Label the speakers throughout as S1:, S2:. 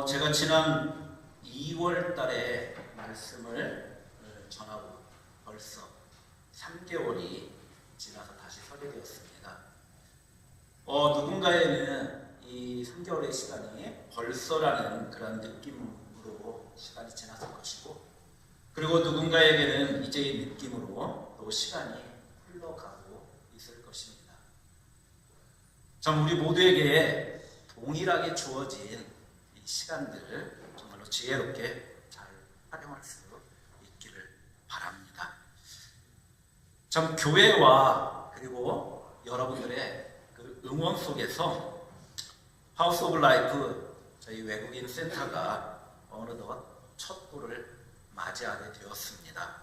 S1: 제가 지난 2월 달에 말씀을 전하고 벌써 3개월이 지나서 다시 서게 되었습니다. 누군가에는 이 3개월의 시간이 벌써라는 그런 느낌으로 시간이 지났을 것이고, 그리고 누군가에게는 이제의 느낌으로 또 시간이 흘러가고 있을 것입니다. 참 우리 모두에게 동일하게 주어진 이 시간들 정말로 지혜롭게 잘 활용할 수 있기를 바랍니다. 참 교회와 그리고 여러분들의 그 응원 속에서 하우스 오브 라이프 저희 외국인 센터가 어느덧 첫 돌을 맞이하게 되었습니다.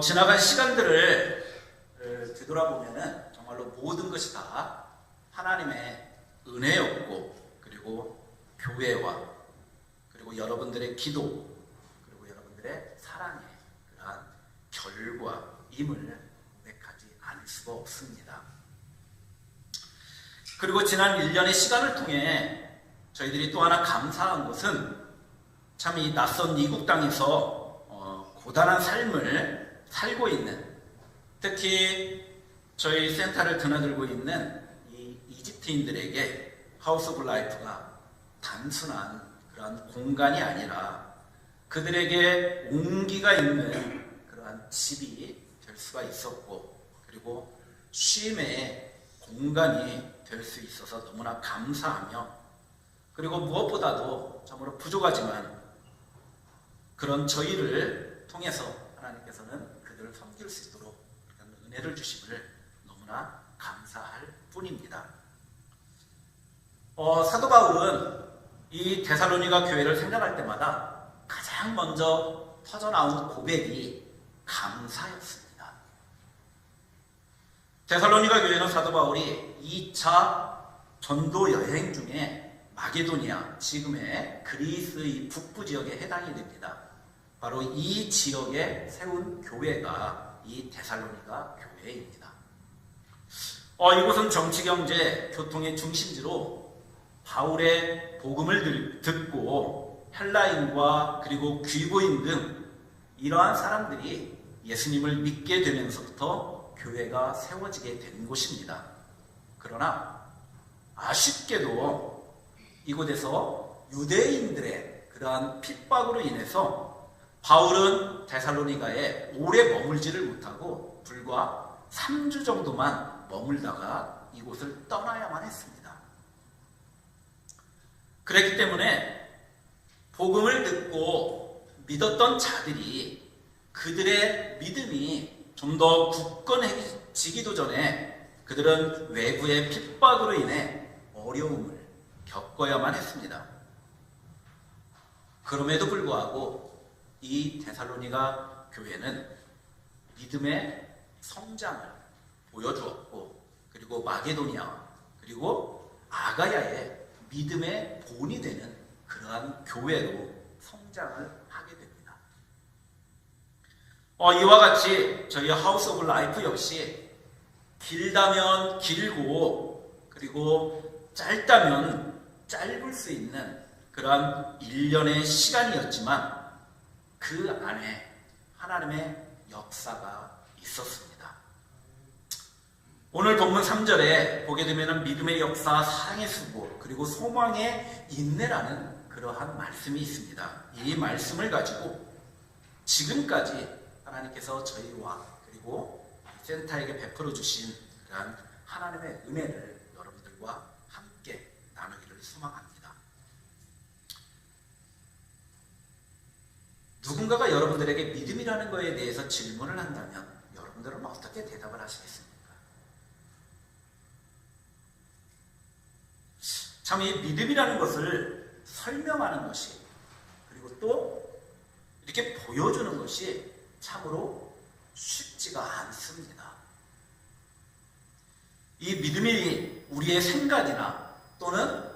S1: 지나간 시간들을 되돌아보면은 정말로 모든 것이 다 하나님의 은혜였고, 그리고 교회와 그리고 여러분들의 기도, 그리고 여러분들의 사랑의 그러한 결과임을 고백하지 않을 수가 없습니다. 그리고 지난 1년의 시간을 통해 저희들이 또 하나 감사한 것은 참 이 낯선 이국 땅에서 고단한 삶을 살고 있는, 특히 저희 센터를 드나들고 있는 이 이집트인들에게 하우스 오브 라이프가 단순한 그러한 공간이 아니라 그들에게 온기가 있는 그러한 집이 될 수가 있었고, 그리고 쉼의 공간이 될 수 있어서 너무나 감사하며, 그리고 무엇보다도 참으로 부족하지만 그런 저희를 통해서 하나님께서는 그들을 섬길 수 있도록 은혜를 주심을 너무나 감사할 뿐입니다. 사도 바울은 이 데살로니가 교회를 생각할 때마다 가장 먼저 터져나온 고백이 감사였습니다. 데살로니가 교회는 사도 바울이 2차 전도 여행 중에 마게도니아, 지금의 그리스의 북부 지역에 해당이 됩니다. 바로 이 지역에 세운 교회가 이 데살로니가 교회입니다. 이곳은 정치, 경제, 교통의 중심지로 바울의 복음을 듣고 헬라인과 그리고 귀고인 등 이러한 사람들이 예수님을 믿게 되면서부터 교회가 세워지게 된 곳입니다. 그러나 아쉽게도 이곳에서 유대인들의 그러한 핍박으로 인해서 바울은 데살로니가에 오래 머물지를 못하고 불과 3주 정도만 머물다가 이곳을 떠나야만 했습니다. 그랬기 때문에 복음을 듣고 믿었던 자들이 그들의 믿음이 좀 더 굳건해지기도 전에 그들은 외부의 핍박으로 인해 어려움을 겪어야만 했습니다. 그럼에도 불구하고 이 데살로니가 교회는 믿음의 성장을 보여주었고, 그리고 마게도니아 그리고 아가야의 믿음의 본이 되는 그러한 교회로 성장을 하게 됩니다. 이와 같이 저희 하우스 오브 라이프 역시 길다면 길고 그리고 짧다면 짧을 수 있는 그러한 1년의 시간이었지만 그 안에 하나님의 역사가 있었습니다. 오늘 본문 3절에 보게 되면 믿음의 역사, 사랑의 수고, 그리고 소망의 인내라는 그러한 말씀이 있습니다. 이 말씀을 가지고 지금까지 하나님께서 저희와 그리고 센터에게 베풀어 주신 그러한 하나님의 은혜를 여러분들과 함께 나누기를 소망합니다. 누군가가 여러분들에게 믿음이라는 것에 대해서 질문을 한다면 여러분들은 어떻게 대답을 하시겠습니까? 참 이 믿음이라는 것을 설명하는 것이, 그리고 또 이렇게 보여주는 것이 참으로 쉽지가 않습니다. 이 믿음이 우리의 생각이나 또는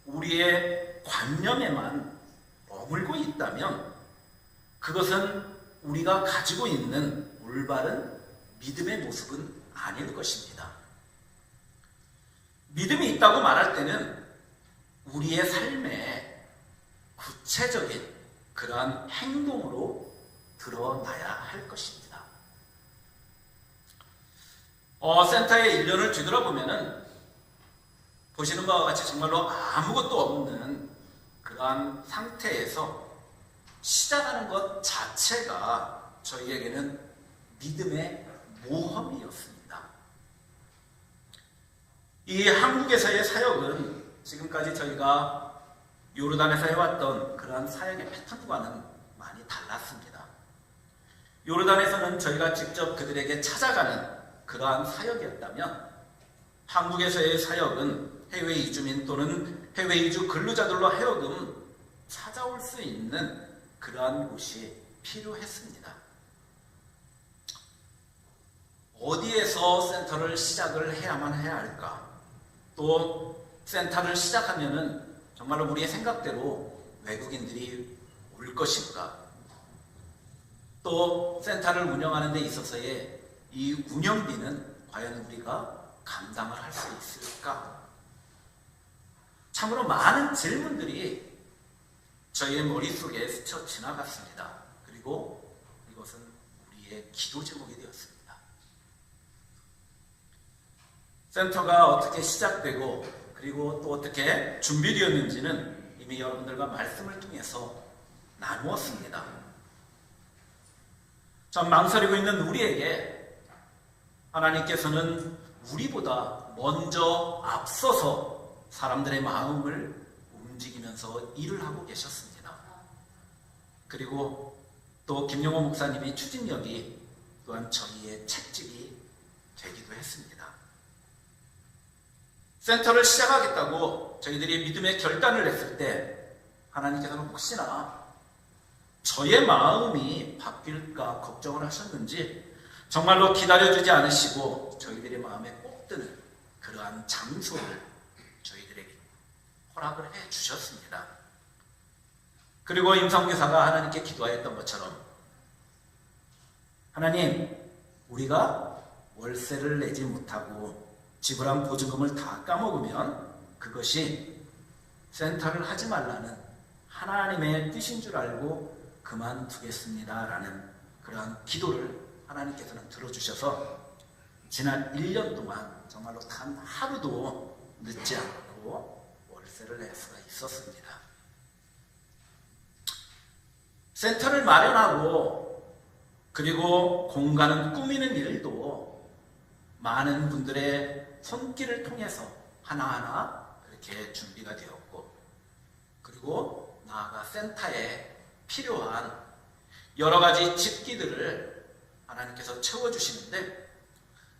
S1: 우리의 관념에만 머물고 있다면 그것은 우리가 가지고 있는 올바른 믿음의 모습은 아닐 것입니다. 믿음이 있다고 말할 때는 우리의 삶에 구체적인 그러한 행동으로 드러나야 할 것입니다. 센터의 1년을 뒤돌아보면은 보시는 바와 같이 정말로 아무것도 없는 그러한 상태에서 시작하는 것 자체가 저희에게는 믿음의 모험이었습니다. 이 한국에서의 사역은 지금까지 저희가 요르단에서 해왔던 그러한 사역의 패턴과는 많이 달랐습니다. 요르단에서는 저희가 직접 그들에게 찾아가는 그러한 사역이었다면 한국에서의 사역은 해외 이주민 또는 해외 이주 근로자들로 하여금 찾아올 수 있는 그러한 곳이 필요했습니다. 어디에서 센터를 시작을 해야만 해야 할까? 또 센터를 시작하면은 정말로 우리의 생각대로 외국인들이 올 것인가? 또 센터를 운영하는 데 있어서의 이 운영비는 과연 우리가 감당을 할 수 있을까? 참으로 많은 질문들이 저희의 머릿속에 스쳐 지나갔습니다. 그리고 이것은 우리의 기도 제목이 되었습니다. 센터가 어떻게 시작되고 그리고 또 어떻게 준비되었는지는 이미 여러분들과 말씀을 통해서 나누었습니다. 참 망설이고 있는 우리에게 하나님께서는 우리보다 먼저 앞서서 사람들의 마음을 움직이면서 일을 하고 계셨습니다. 그리고 또 김용호 목사님의 추진력이 또한 저희의 책찍이 되기도 했습니다. 센터를 시작하겠다고 저희들이 믿음의 결단을 했을 때 하나님께서는 혹시나 저의 마음이 바뀔까 걱정을 하셨는지 정말로 기다려주지 않으시고 저희들의 마음에 꼭 드는 그러한 장소를 저희들에게 허락을 해 주셨습니다. 그리고 임성교사가 하나님께 기도하였던 것처럼 하나님, 우리가 월세를 내지 못하고 지불한 보증금을 다 까먹으면 그것이 센터를 하지 말라는 하나님의 뜻인 줄 알고 그만두겠습니다 라는 그러한 기도를 하나님께서는 들어주셔서 지난 1년 동안 정말로 단 하루도 늦지 않고 월세를 낼 수가 있었습니다. 센터를 마련하고 그리고 공간을 꾸미는 일도 많은 분들의 손길을 통해서 하나하나 그렇게 준비가 되었고 그리고 나아가 센터에 필요한 여러 가지 집기들을 하나님께서 채워주시는데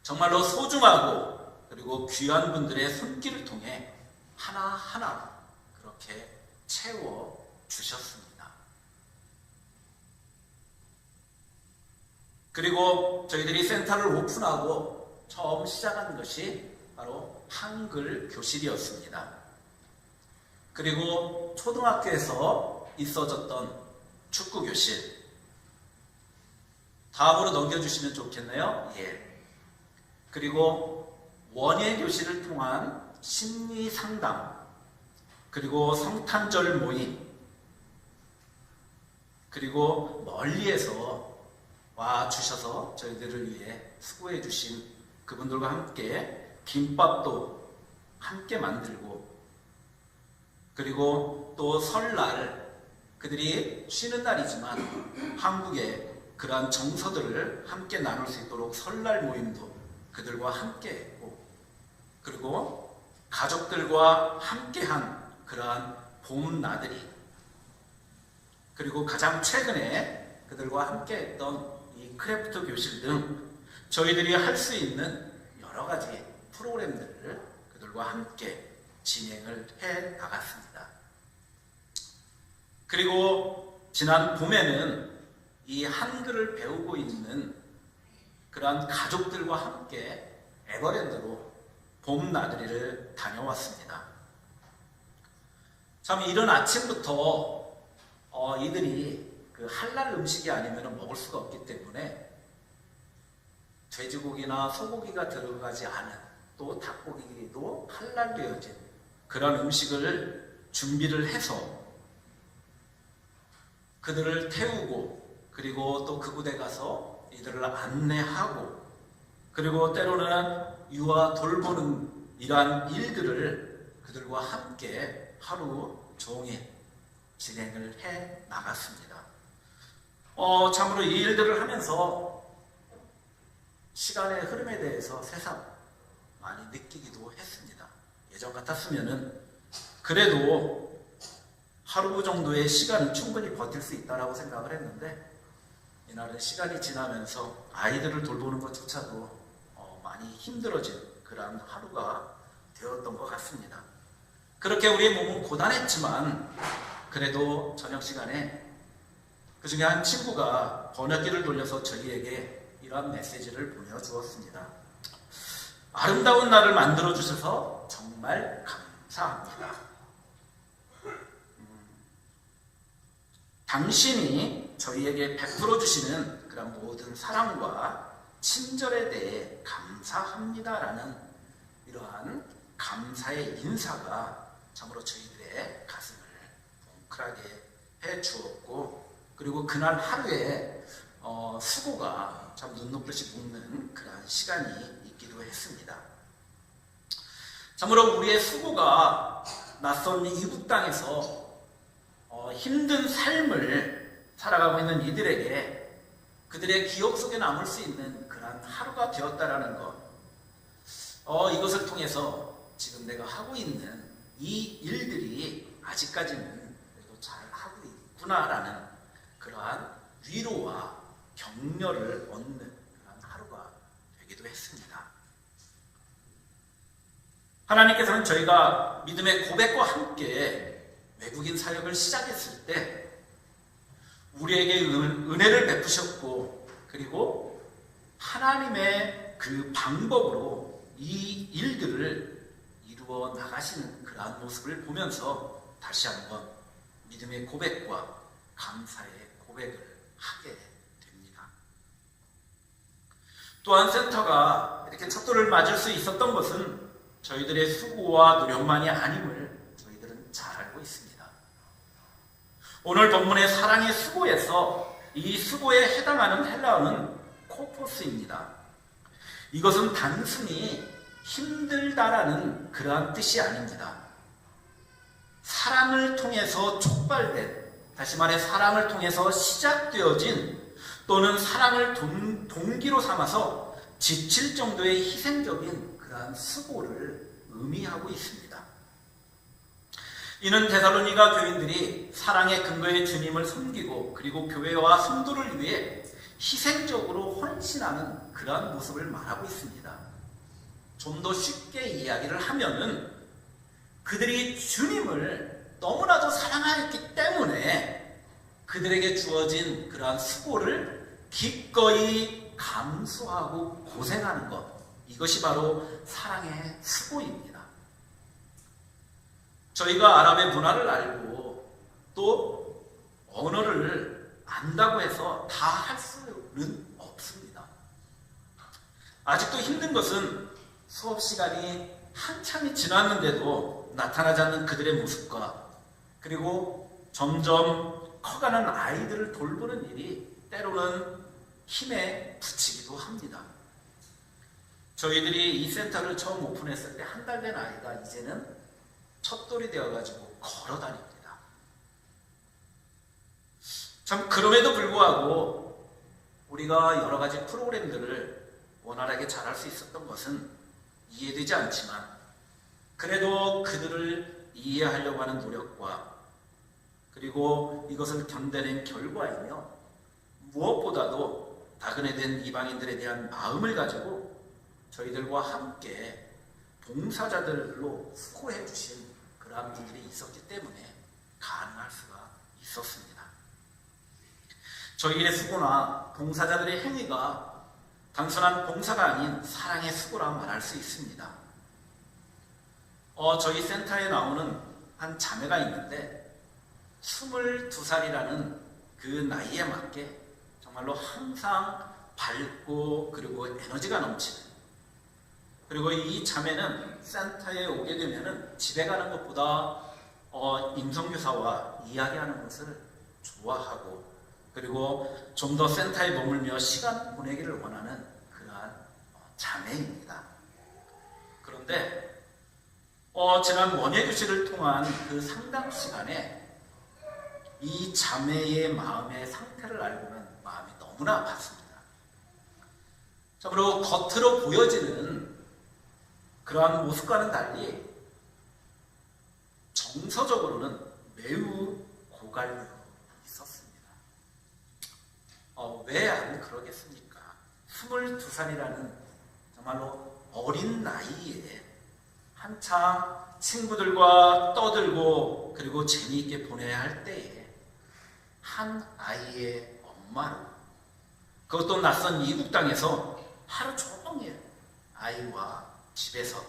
S1: 정말로 소중하고 그리고 귀한 분들의 손길을 통해 하나하나 그렇게 채워주셨습니다. 그리고 저희들이 센터를 오픈하고 처음 시작한 것이 바로 한글 교실이었습니다. 그리고 초등학교에서 있어졌던 축구 교실 다음으로 넘겨주시면 좋겠네요. 예. 그리고 원예 교실을 통한 심리 상담 그리고 성탄절 모임 그리고 멀리에서 와 주셔서 저희들을 위해 수고해 주신 그분들과 함께 김밥도 함께 만들고 그리고 또 설날 그들이 쉬는 날이지만 한국의 그러한 정서들을 함께 나눌 수 있도록 설날 모임도 그들과 함께 했고 그리고 가족들과 함께한 그러한 봄 나들이 그리고 가장 최근에 그들과 함께 했던 이 크래프트 교실 등 저희들이 할 수 있는 여러 가지 프로그램들을 그들과 함께 진행을 해 나갔습니다. 그리고 지난 봄에는 이 한글을 배우고 있는 그러한 가족들과 함께 에버랜드로 봄 나들이를 다녀왔습니다. 참 이른 아침부터 이들이 그 할랄 음식이 아니면 먹을 수가 없기 때문에 돼지고기나 소고기가 들어가지 않은 또 닭고기도 할랄되어진 그런 음식을 준비를 해서 그들을 태우고 그리고 또 그곳에 가서 이들을 안내하고 그리고 때로는 유아 돌보는 이러한 일들을 그들과 함께 하루 종일 진행을 해 나갔습니다. 참으로 이 일들을 하면서 시간의 흐름에 대해서 새삼 많이 느끼기도 했습니다. 예전 같았으면은 그래도 하루 정도의 시간은 충분히 버틸 수 있다라고 생각을 했는데 이날은 시간이 지나면서 아이들을 돌보는 것조차도 많이 힘들어진 그런 하루가 되었던 것 같습니다. 그렇게 우리의 몸은 고단했지만 그래도 저녁 시간에 그 중에 한 친구가 번역기를 돌려서 저희에게 이러한 메시지를 보내주었습니다. 아름다운 날을 만들어 주셔서 정말 감사합니다. 당신이 저희에게 베풀어 주시는 그런 모든 사랑과 친절에 대해 감사합니다라는 이러한 감사의 인사가 참으로 저희들의 가슴을 뭉클하게 해 주었고 그리고 그날 하루에 수고가 참 눈녹듯이 묵는 그런 시간이 있기도 했습니다. 참으로 우리의 수고가 낯선 이국 땅에서 힘든 삶을 살아가고 있는 이들에게 그들의 기억 속에 남을 수 있는 그런 하루가 되었다라는 것, 이것을 통해서 지금 내가 하고 있는 이 일들이 아직까지는 그래도 잘 하고 있구나라는 그러한 위로와 격려를 얻는 그런 하루가 되기도 했습니다. 하나님께서는 저희가 믿음의 고백과 함께 외국인 사역을 시작했을 때 우리에게 은혜를 베푸셨고 그리고 하나님의 그 방법으로 이 일들을 이루어 나가시는 그러한 모습을 보면서 다시 한번 믿음의 고백과 감사의 고백을 하게 됩니다. 또한 센터가 이렇게 첫돌을 맞을 수 있었던 것은 저희들의 수고와 노력만이 아님을 저희들은 잘 알고 있습니다. 오늘 본문의 사랑의 수고에서 이 수고에 해당하는 헬라어는 코포스입니다. 이것은 단순히 힘들다라는 그러한 뜻이 아닙니다. 사랑을 통해서 촉발된, 다시 말해 사랑을 통해서 시작되어진 또는 사랑을 동기로 삼아서 지칠 정도의 희생적인 그러한 수고를 의미하고 있습니다. 이는 데살로니가 교인들이 사랑의 근거의 주님을 섬기고 그리고 교회와 성도를 위해 희생적으로 헌신하는 그러한 모습을 말하고 있습니다. 좀 더 쉽게 이야기를 하면은 그들이 주님을 너무나도 사랑하였기 때문에 그들에게 주어진 그러한 수고를 기꺼이 감수하고 고생하는 것, 이것이 바로 사랑의 수고입니다. 저희가 아랍의 문화를 알고 또 언어를 안다고 해서 다 할 수는 없습니다. 아직도 힘든 것은 수업 시간이 한참이 지났는데도 나타나지 않는 그들의 모습과 그리고 점점 커가는 아이들을 돌보는 일이 때로는 힘에 부치기도 합니다. 저희들이 이 센터를 처음 오픈했을 때 한 달 된 아이가 이제는 첫돌이 되어가지고 걸어 다닙니다. 참 그럼에도 불구하고 우리가 여러 가지 프로그램들을 원활하게 잘할 수 있었던 것은 이해되지 않지만 그래도 그들을 이해하려고 하는 노력과 그리고 이것을 견뎌낸 결과이며 무엇보다도 나그네 된 이방인들에 대한 마음을 가지고 저희들과 함께 봉사자들로 수고해 주신 그러한 분들이 있었기 때문에 가능할 수가 있었습니다. 저희의 수고나 봉사자들의 행위가 단순한 봉사가 아닌 사랑의 수고라 말할 수 있습니다. 저희 센터에 나오는 한 자매가 있는데 22살이라는 그 나이에 맞게 정말로 항상 밝고 그리고 에너지가 넘치는, 그리고 이 자매는 센터에 오게 되면은 집에 가는 것보다 임성교사와 이야기하는 것을 좋아하고 그리고 좀 더 센터에 머물며 시간 보내기를 원하는 그러한 자매입니다. 그런데 지난 원예교실을 통한 그 상담 시간에 이 자매의 마음의 상태를 알고는 마음이 너무나 아팠습니다. 참으로 겉으로 보여지는 그러한 모습과는 달리 정서적으로는 매우 고갈되어 있었습니다. 왜 그러겠습니까? 22살이라는 정말로 어린 나이에 한창 친구들과 떠들고 그리고 재미있게 보내야 할 때에 한 아이의 엄마로 그것도 낯선 이국 땅에서 하루 종일 아이와 집에서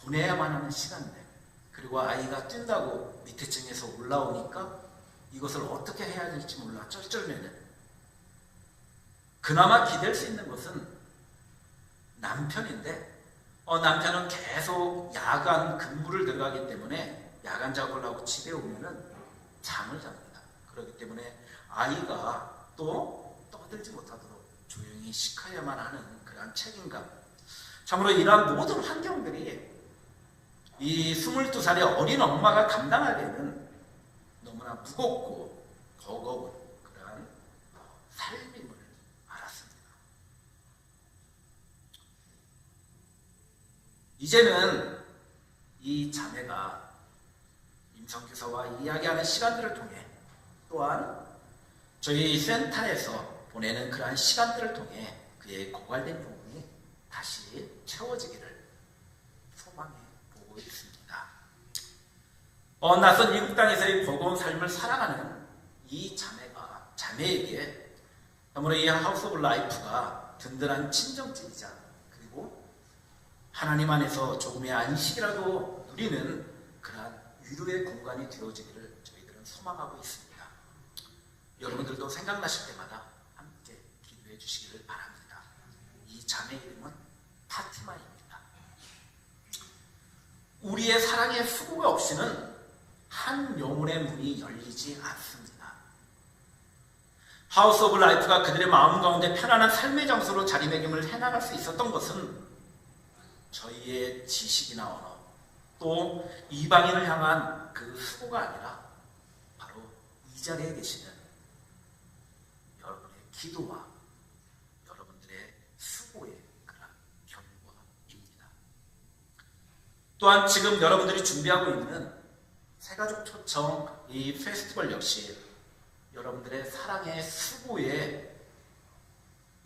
S1: 보내야만 하는 시간들 그리고 아이가 뛴다고 밑에 층에서 올라오니까 이것을 어떻게 해야 될지 몰라 쩔쩔매는 그나마 기댈 수 있는 것은 남편인데 남편은 계속 야간 근무를 들어가기 때문에 야간 작업을 하고 집에 오면은 잠을 잡니다. 그렇기 때문에 아이가 또 떠들지 못하도록 조용히 시켜야만 하는 그런 책임감. 참으로 이러한 모든 환경들이 이 22살의 어린 엄마가 감당하기에는 너무나 무겁고 버거운 그러한 삶임을 알았습니다. 이제는 이 자매가 임성교사와 이야기하는 시간들을 통해 또한 저희 센터에서 보내는 그러한 시간들을 통해 그의 고갈된 영혼이 다시 채워지기를 소망해 보고 있습니다. 낯선 미국 땅에서의 버거운 삶을 살아가는 이 자매에게 아무래도 이 하우스 오브 라이프가 든든한 친정집이자 그리고 하나님 안에서 조금의 안식이라도 누리는 그러한 위로의 공간이 되어지기를 저희들은 소망하고 있습니다. 여러분들도 생각나실 때마다 함께 기도해 주시기를 바랍니다. 이 자매 이름은 파티마입니다. 우리의 사랑의 수고가 없이는 한 영혼의 문이 열리지 않습니다. 하우스 오브 라이프가 그들의 마음 가운데 편안한 삶의 장소로 자리매김을 해나갈 수 있었던 것은 저희의 지식이나 언어 또 이방인을 향한 그 수고가 아니라 바로 이 자리에 계시는 여러분의 기도와 여러분들의 수고의 그런 결과입니다. 또한 지금 여러분들이 준비하고 있는 새가족 초청 이 페스티벌 역시 여러분들의 사랑의 수고에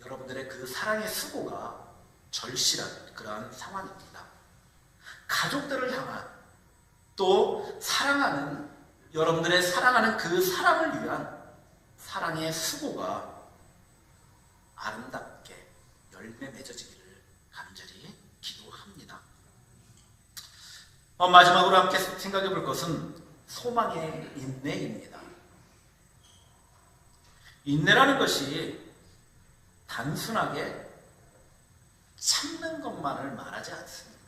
S1: 여러분들의 그 사랑의 수고가 절실한 그러한 상황입니다. 가족들을 향한 또 사랑하는 여러분들의 사랑하는 그 사랑을 위한 사랑의 수고가 아름답게 열매 맺어지기를 간절히 기도합니다. 마지막으로 함께 생각해 볼 것은 소망의 인내입니다. 인내라는 것이 단순하게 참는 것만을 말하지 않습니다.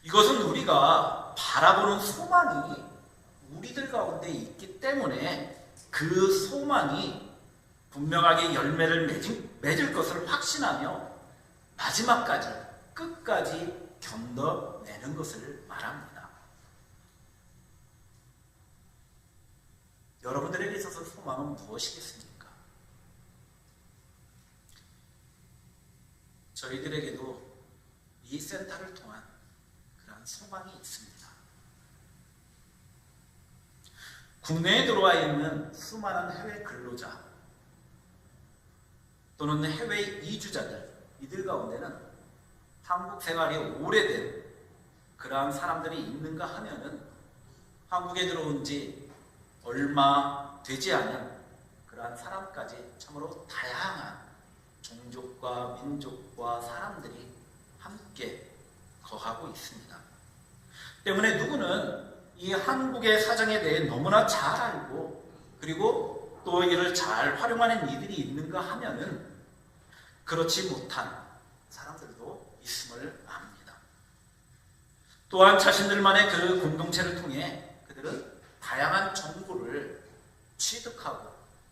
S1: 이것은 우리가 바라보는 소망이 우리들 가운데 있기 때문에 그 소망이 분명하게 열매를 맺을 것을 확신하며 마지막까지 끝까지 견뎌내는 것을 말합니다. 여러분들에게 있어서 소망은 무엇이겠습니까? 저희들에게도 이 센터를 통한 그런 소망이 있습니다. 국내에 들어와 있는 수많은 해외 근로자 또는 해외 이주자들 이들 가운데는 한국 생활이 오래된 그러한 사람들이 있는가 하면은 한국에 들어온 지 얼마 되지 않은 그러한 사람까지 참으로 다양한 종족과 민족과 사람들이 함께 거하고 있습니다. 때문에 누구는 이 한국의 사정에 대해 너무나 잘 알고 그리고 또 이를 잘 활용하는 이들이 있는가 하면은 그렇지 못한 사람들도 있음을 압니다. 또한 자신들만의 그 공동체를 통해 그들은 다양한 정보를 취득하고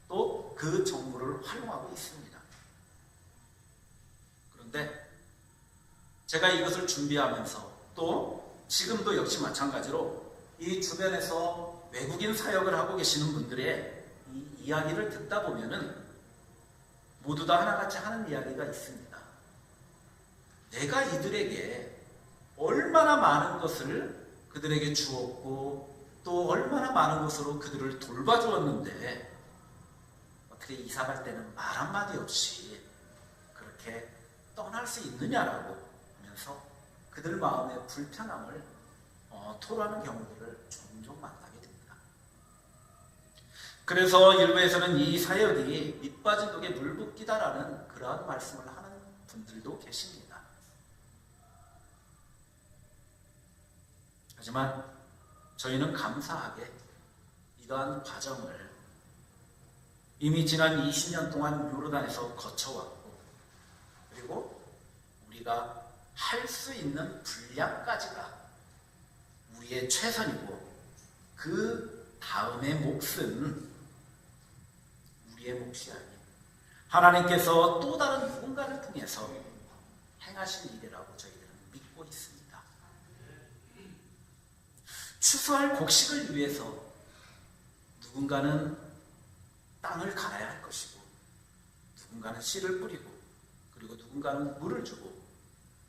S1: 또 그 정보를 활용하고 있습니다. 그런데 제가 이것을 준비하면서 또 지금도 역시 마찬가지로 이 주변에서 외국인 사역을 하고 계시는 분들의 이 이야기를 듣다 보면은 모두 다 하나같이 하는 이야기가 있습니다. 내가 이들에게 얼마나 많은 것을 그들에게 주었고 또 얼마나 많은 것으로 그들을 돌봐주었는데 어떻게 이사 갈 때는 말 한마디 없이 그렇게 떠날 수 있느냐라고 하면서 그들 마음의 불편함을 토로하는 경우들을 종종 만나게 됩니다. 그래서 일부에서는 이 사역이 밑빠진 독에 물 붓기다라는 그러한 말씀을 하는 분들도 계십니다. 하지만 저희는 감사하게 이러한 과정을 이미 지난 20년 동안 요르단에서 거쳐왔고 그리고 우리가 할 수 있는 분량까지가 우리의 최선이고 그 다음의 몫은 우리의 몫이 아닌 하나님께서 또 다른 누군가를 통해서 행하실 일이라고 저희들은 믿고 있습니다. 추수할 곡식을 위해서 누군가는 땅을 갈아야 할 것이고 누군가는 씨를 뿌리고 그리고 누군가는 물을 주고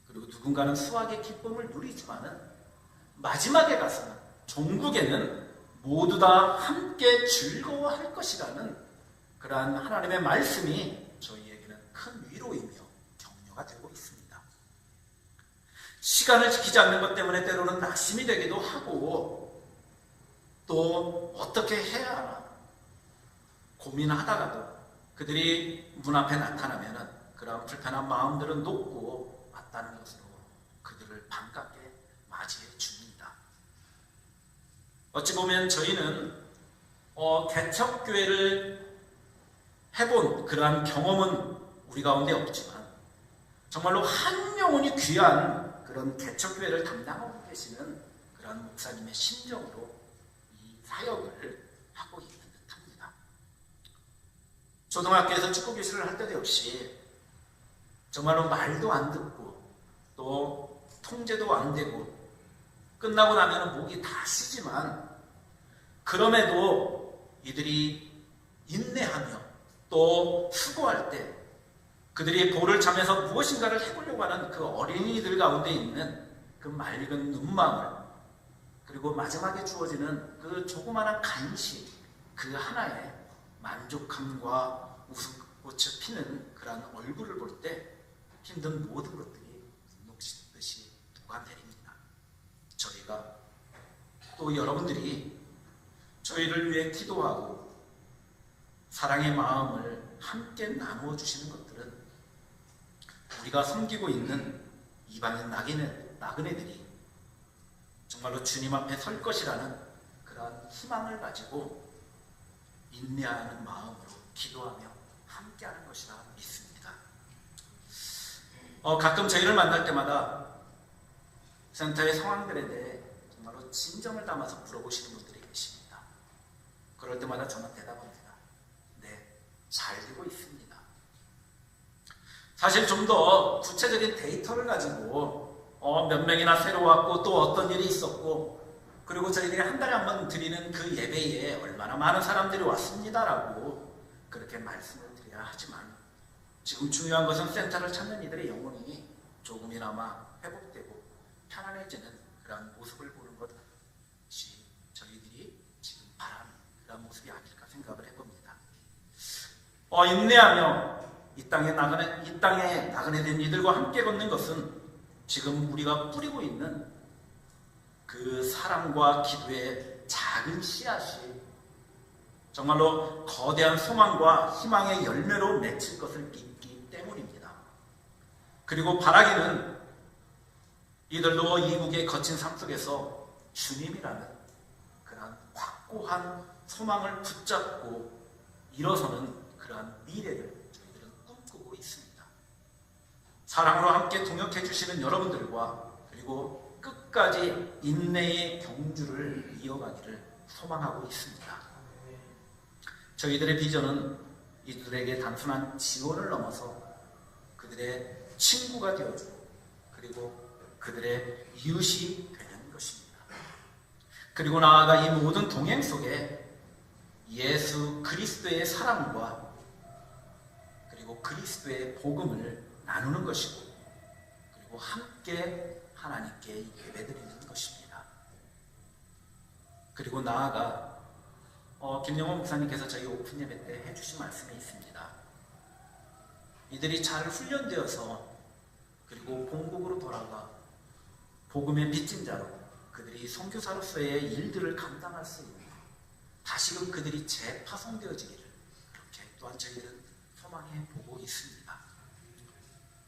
S1: 그리고 누군가는 수확의 기쁨을 누리지만은 마지막에 가서는 종국에는 모두 다 함께 즐거워할 것이라는 그러한 하나님의 말씀이 저희에게는 큰 위로이며 격려가 되고 있습니다. 시간을 지키지 않는 것 때문에 때로는 낙심이 되기도 하고 또 어떻게 해야 하나 고민하다가도 그들이 문 앞에 나타나면은 그런 불편한 마음들은 녹고 맞다는 것으로 그들을 반갑게 맞이해 줍니다. 어찌 보면 저희는 개척교회를 해본 그러한 경험은 우리 가운데 없지만 정말로 한 영혼이 귀한 그런 개척교회를 담당하고 계시는 그런 목사님의 심정으로 이 사역을 하고 있는 듯합니다. 초등학교에서 축구 교실을 할 때도 역시 정말로 말도 안 듣고 또 통제도 안 되고 끝나고 나면 목이 다 쉬지만 그럼에도 이들이 인내하며 또 수고할 때 그들이 볼을 차면서 무엇인가를 해보려고 하는 그 어린이들 가운데 있는 그 맑은 눈망울 그리고 마지막에 주어지는 그 조그마한 간식 그 하나에 만족함과 웃음꽃을 피는 그런 얼굴을 볼 때 힘든 모든 것들이 녹듯이 녹아내립니다. 저희가 또 여러분들이 저희를 위해 기도하고 사랑의 마음을 함께 나누어 주시는 것들은 우리가 섬기고 있는 이방인 나그네들이 정말로 주님 앞에 설 것이라는 그런 희망을 가지고 인내하는 마음으로 기도하며 함께하는 것이라 믿습니다. 가끔 저희를 만날 때마다 센터의 상황들에 대해 정말로 진정을 담아서 물어보시는 분들이 계십니다. 그럴 때마다 저는 대답합니다. 네, 잘 되고 있습니다. 사실 좀 더 구체적인 데이터를 가지고 몇 명이나 새로 왔고 또 어떤 일이 있었고 그리고 저희들이 한 달에 한 번 드리는 그 예배에 얼마나 많은 사람들이 왔습니다라고 그렇게 말씀을 드려야 하지만 지금 중요한 것은 센터를 찾는 이들의 영혼이 조금이나마 회복되고 편안해지는 그런 모습을 보는 것이 저희들이 지금 바라는 그런 모습이 아닐까 생각을 해봅니다. 인내하며 이 땅에 나그네 된 이들과 함께 걷는 것은 지금 우리가 뿌리고 있는 그 사랑과 기도의 작은 씨앗이 정말로 거대한 소망과 희망의 열매로 맺힐 것을 믿기 때문입니다. 그리고 바라기는 이들도 이국의 거친 삶 속에서 주님이라는 그러한 확고한 소망을 붙잡고 일어서는 그러한 미래를 저희들은 꿈꾸고 있습니다. 사랑으로 함께 동역해 주시는 여러분들과 그리고 끝까지 인내의 경주를 이어가기를 소망하고 있습니다. 저희들의 비전은 이들에게 단순한 지원을 넘어서 그들의 친구가 되어주고 그리고 그들의 이웃이 되는 것입니다. 그리고 나아가 이 모든 동행 속에 예수 그리스도의 사랑과 그리고 그리스도의 복음을 나누는 것이고 그리고 함께 하나님께 예배드리는 것입니다. 그리고 나아가 김영호 목사님께서 저희 오픈 예배 때 해주신 말씀이 있습니다. 이들이 잘 훈련되어서 그리고 본국으로 돌아가 복음의 빚진 자로 그들이 선교사로서의 일들을 감당할 수 있는 다시금 그들이 재파송되어지기를 그렇게 또한 저희들은 소망해 보고 있습니다.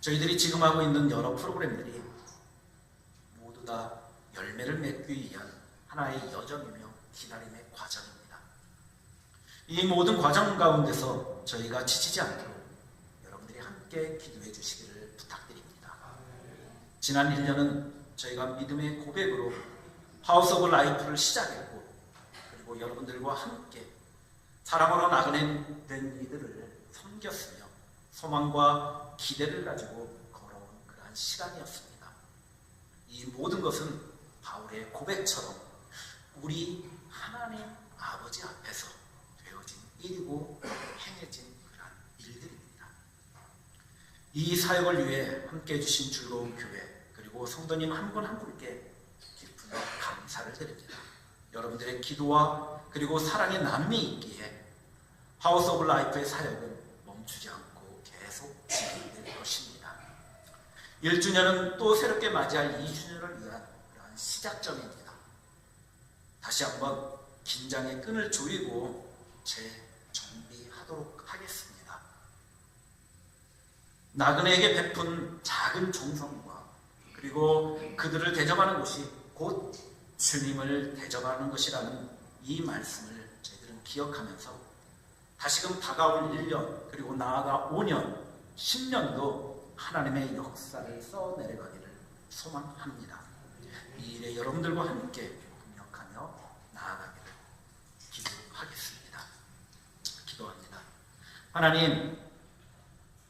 S1: 저희들이 지금 하고 있는 여러 프로그램들이 모두 다 열매를 맺기 위한 하나의 여정이며 기다림의 과정입니다. 이 모든 과정 가운데서 저희가 지치지 않도록 여러분들이 함께 기도해 주시기를 부탁드립니다. 지난 1년은 저희가 믿음의 고백으로 하우스 오브 라이프를 시작했고 그리고 여러분들과 함께 사랑으로 나그네된 이들을 섬겼으며 소망과 기대를 가지고 걸어온 그러한 시간이었습니다. 이 모든 것은 바울의 고백처럼 우리 하나님 아버지 앞에서 되어진 일이고 행해진 그러한 일들입니다. 이 사역을 위해 함께해 주신 즐거운 교회 그리고 성도님 한 분 한 분께 깊은 감사를 드립니다. 여러분들의 기도와 그리고 사랑의 나눔이 있기에 하우스 오브 라이프의 사역은 멈추지 않고 계속 진행될 것입니다. 1주년은 또 새롭게 맞이할 2주년을 위한 그러한 시작점입니다. 다시 한번 긴장의 끈을 조이고 재정비하도록 하겠습니다. 나그네에게 베푼 작은 정성과 그리고 그들을 대접하는 것이 곧 주님을 대접하는 것이라는 이 말씀을 저희들은 기억하면서 다시금 다가올 1년 그리고 나아가 5년, 10년도 하나님의 역사를 써내려가기를 소망합니다. 이 일에 여러분들과 함께 동역하며 나아가기를 기도하겠습니다. 기도합니다. 하나님,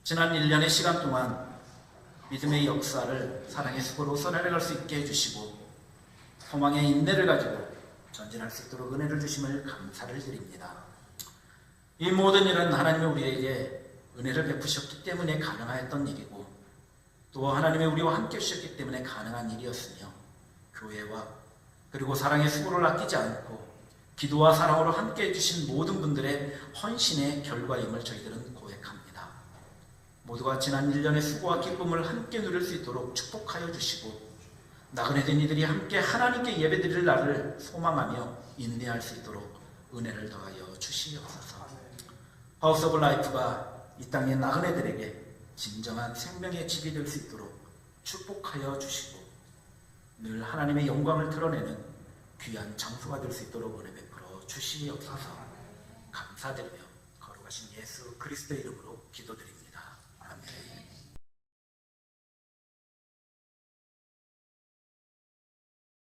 S1: 지난 1년의 시간 동안 믿음의 역사를 사랑의 수고로 써내려갈 수 있게 해주시고 소망의 인내를 가지고 전진할 수 있도록 은혜를 주심을 감사를 드립니다. 이 모든 일은 하나님이 우리에게 은혜를 베푸셨기 때문에 가능하였던 일이고 또 하나님이 우리와 함께 하셨기 때문에 가능한 일이었으며 교회와 그리고 사랑의 수고를 아끼지 않고 기도와 사랑으로 함께 해주신 모든 분들의 헌신의 결과임을 저희들은 고백합니다. 모두가 지난 1년의 수고와 기쁨을 함께 누릴 수 있도록 축복하여 주시고 나그네된 이들이 함께 하나님께 예배드릴 날을 소망하며 인내할 수 있도록 은혜를 더하여 주시옵소서. 하우스 오브 라이프가 이 땅의 나그네들에게 진정한 생명의 집이 될 수 있도록 축복하여 주시고 늘 하나님의 영광을 드러내는 귀한 장소가 될 수 있도록 은혜 베풀어 주시옵소서. 감사드리며 거룩하신 예수 그리스도의 이름으로 기도드립니다.